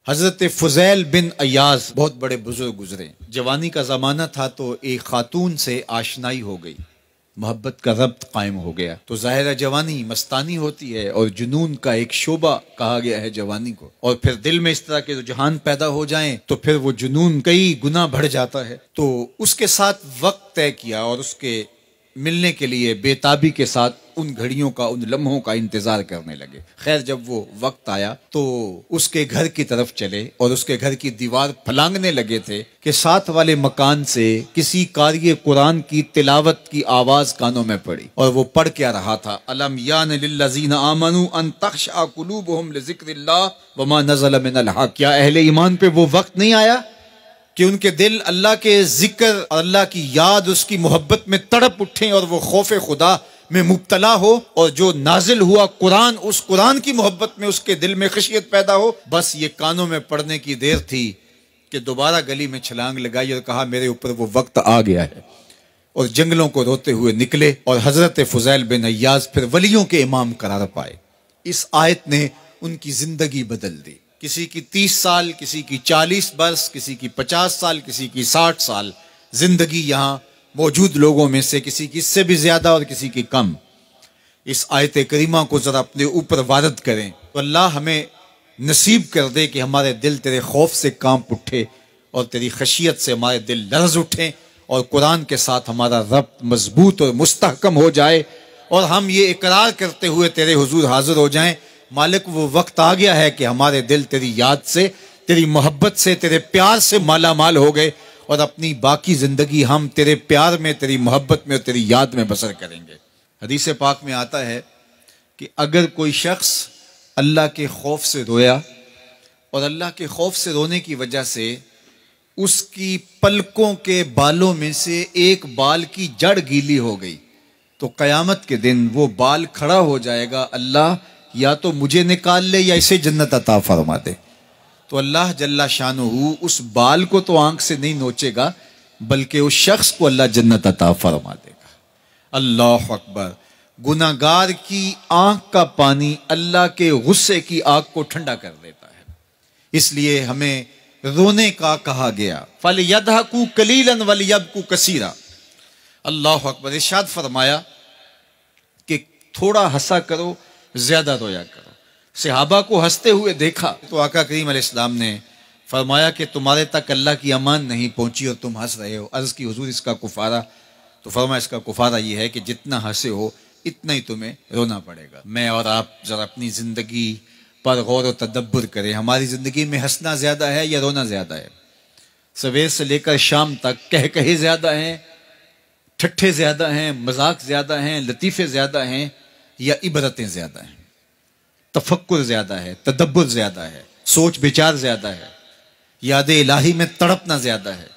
हजरत फुजैल बिन अयाज बहुत बड़े बुजुर्ग गुजरे। जवानी का ज़माना था तो एक खातून से आशनाई हो गई, मोहब्बत का रब्त कायम हो गया। तो ज़ाहिर जवानी मस्तानी होती है और जुनून का एक शोबा कहा गया है जवानी को। और फिर दिल में इस तरह के रुझान पैदा हो जाएं तो फिर वो जुनून कई गुना बढ़ जाता है। तो उसके साथ वक्त तय किया और उसके मिलने के लिए बेताबी के साथ उन घड़ियों का, उन लम्हों का इंतजार करने लगे। खैर जब वो वक्त आया तो उसके घर की तरफ चले और उसके घर की दीवार फलांगने लगे थे कि साथ वाले मकान से किसी कारी कुरान की तिलावत की आवाज कानों में पड़ी। और वो पढ़ क्या रहा था, अलम यान लिल्लज़ीना आमनू अन तख़शअ क़ुलूबुहुम लिज़िक्रिल्लाह वमा नज़ल मिनल हक़। क्या अहले ईमान पे वो वक्त नहीं आया कि उनके दिल अल्लाह के जिक्र और अल्लाह की याद, उसकी मोहब्बत में तड़प उठें और वो खौफ खुदा में मुब्तला हो, और जो नाजिल हुआ कुरान, उस कुरान की मोहब्बत में उसके दिल में खशियत पैदा हो। बस ये कानों में पड़ने की देर थी कि दोबारा गली में छलांग लगाई और कहा मेरे ऊपर वो वक्त आ गया है, और जंगलों को रोते हुए निकले। और हजरत फुजैल बिन अय्याज फिर वलियों के इमाम करार पाए। इस आयत ने उनकी जिंदगी बदल दी। किसी की 30 साल, किसी की 40 बरस, किसी की 50 साल, किसी की 60 साल जिंदगी यहाँ मौजूद लोगों में से किसी की इससे भी ज्यादा और किसी की कम। इस आयत करीमा को जरा अपने ऊपर वारद करें तो अल्लाह हमें नसीब कर दे कि हमारे दिल तेरे खौफ से कांप उठे और तेरी खशियत से हमारे दिल लर्ज उठे और कुरान के साथ हमारा रब्त मजबूत और मुस्तहकम हो जाए और हम ये इकरार करते हुए तेरे हुजूर हाजिर हो जाएं, मालिक वो वक्त आ गया है कि हमारे दिल तेरी याद से, तेरी मोहब्बत से, तेरे प्यार से माला माल हो गए और अपनी बाकी जिंदगी हम तेरे प्यार में, तेरी मोहब्बत में और तेरी याद में बसर करेंगे। हदीस पाक में आता है कि अगर कोई शख्स अल्लाह के खौफ से रोया और अल्लाह के खौफ से रोने की वजह से उसकी पलकों के बालों में से एक बाल की जड़ गीली हो गई तो कयामत के दिन वो बाल खड़ा हो जाएगा, अल्लाह या तो मुझे निकाल ले या इसे जन्नत अता फरमा दे। तो अल्लाह जल्ला शानुहु उस बाल को तो आंख से नहीं नोचेगा बल्कि उस शख्स को अल्लाह जन्नत अता फरमा देगा। अल्लाह अकबर। गुनाहगार की आंख का पानी अल्लाह के गुस्से की आग को ठंडा कर देता है। इसलिए हमें रोने का कहा गया, फल यदहकू कलीलन वल यबकू कसीरा। अल्लाह अकबर। इरशाद फरमाया कि थोड़ा हंसा करो, ज्यादा रोया करो। सहाबा को हंसते हुए देखा तो आका करीम अलैहिस्सलाम ने फरमाया कि तुम्हारे तक अल्लाह की अमान नहीं पहुंची और तुम हंस रहे हो। अर्ज की हुजूर इसका कुफारा? तो फरमाया इसका कुफारा ये है कि जितना हंसे हो इतना ही तुम्हें रोना पड़ेगा। मैं और आप जरा अपनी जिंदगी पर गौर और तदब्बुर करें। हमारी जिंदगी में हंसना ज्यादा है या रोना ज्यादा है? सवेर से लेकर शाम तक कह कहे ज्यादा हैं, ठट्ठे ज्यादा हैं, मजाक ज्यादा हैं, लतीफे ज्यादा हैं या इबरतें ज्यादा हैं? तफक्कुर ज्यादा है, तदब्बुर ज्यादा है, सोच विचार ज्यादा है, याद इलाही में तड़पना ज्यादा है,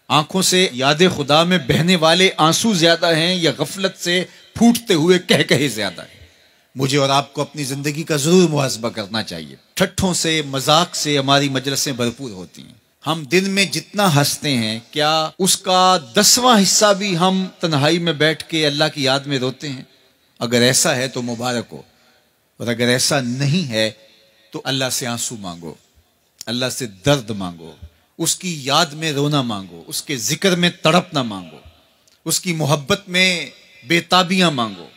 आंखों से याद खुदा में बहने वाले आंसू ज्यादा हैं या गफलत से फूटते हुए कह कहे ज्यादा है? मुझे और आपको अपनी जिंदगी का जरूर मुहासबा करना चाहिए। ठट्ठों से, मजाक से हमारी मजलिसें भरपूर होती हैं। हम दिन में जितना हंसते हैं क्या उसका 10वां हिस्सा भी हम तन्हाई में बैठ के अल्लाह की याद में रोते हैं? अगर ऐसा है तो मुबारक हो, और अगर ऐसा नहीं है तो अल्लाह से आंसू मांगो, अल्लाह से दर्द मांगो, उसकी याद में रोना मांगो, उसके जिक्र में तड़पना मांगो, उसकी मोहब्बत में बेताबियां मांगो,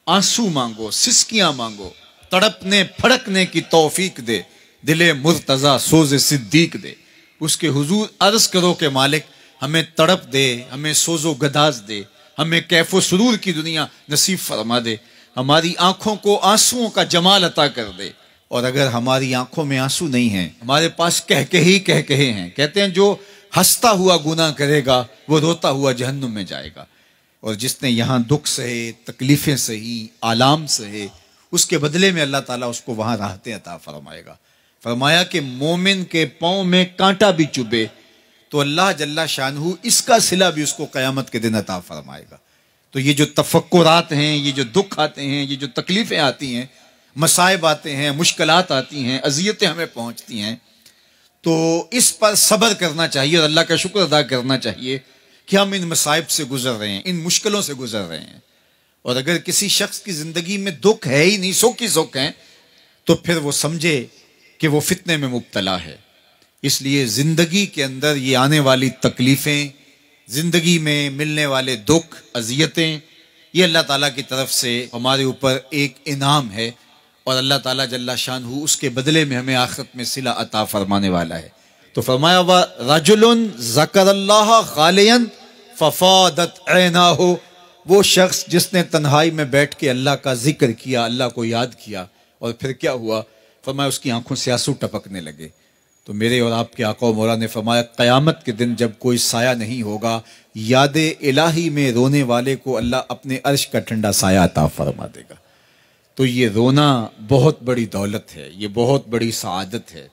आंसू मांगो, सिसकियां मांगो, तड़पने फड़कने की तौफीक दे, दिले मुर्तजा सोज़े सिद्दीक दे। उसके हुजूर अर्ज करो कि मालिक हमें तड़प दे, हमें सोजो गदाज दे, हमें कैफो सुरूर की दुनिया नसीब फरमा दे, हमारी आंखों को आंसुओं का जमाल अता कर दे। और अगर हमारी आंखों में आंसू नहीं हैं, हमारे पास कह कहे हैं, कहते हैं जो हंसता हुआ गुनाह करेगा वो रोता हुआ जहन्नुम में जाएगा, और जिसने यहाँ दुख सहे, तकलीफें सही, आलाम सहे, उसके बदले में अल्लाह ताला उसको वहां राहतें अता फरमाएगा। फरमाया कि मोमिन के पांव में कांटा भी चुभे तो अल्लाह जल्ला शानहू इसका सिला भी उसको कयामत के दिन अता फरमाएगा। तो ये जो तफक्कुरात हैं, ये जो दुख आते हैं, ये जो तकलीफें आती हैं, मसाइब आते हैं, मुश्किलात आती हैं, अजियतें हमें पहुंचती हैं, तो इस पर सब्र करना चाहिए और अल्लाह का शुक्र अदा करना चाहिए कि हम इन मसाइब से गुजर रहे हैं, इन मुश्किलों से गुजर रहे हैं। और अगर किसी शख्स की जिंदगी में दुख है ही नहीं, सुख ही सुख है, तो फिर वो समझे कि वो फितने में मुब्तला है। इसलिए ज़िंदगी के अंदर ये आने वाली तकलीफ़ें, ज़िंदगी में मिलने वाले दुख, अज़ियतें, ये अल्लाह ताला की तरफ से हमारे ऊपर एक इनाम है और अल्लाह ताला जल्ला शानहू उसके बदले में हमें आखिरत में सिला अता फरमाने वाला है। तो फरमाया व रजुलुन ज़करल्लाह खालियन फ़फ़ादत ऐनाहु, वो शख्स जिसने तन्हाई में बैठ के अल्लाह का जिक्र किया, अल्लाह को याद किया, और फिर क्या हुआ? फरमाया उसकी आंखों से आंसू टपकने लगे। तो मेरे और आपके आका और मौला ने फरमाया क़यामत के दिन जब कोई साया नहीं होगा, याद इलाही में रोने वाले को अल्लाह अपने अर्श का ठंडा साया अता फरमा देगा। तो ये रोना बहुत बड़ी दौलत है, ये बहुत बड़ी सआदत है।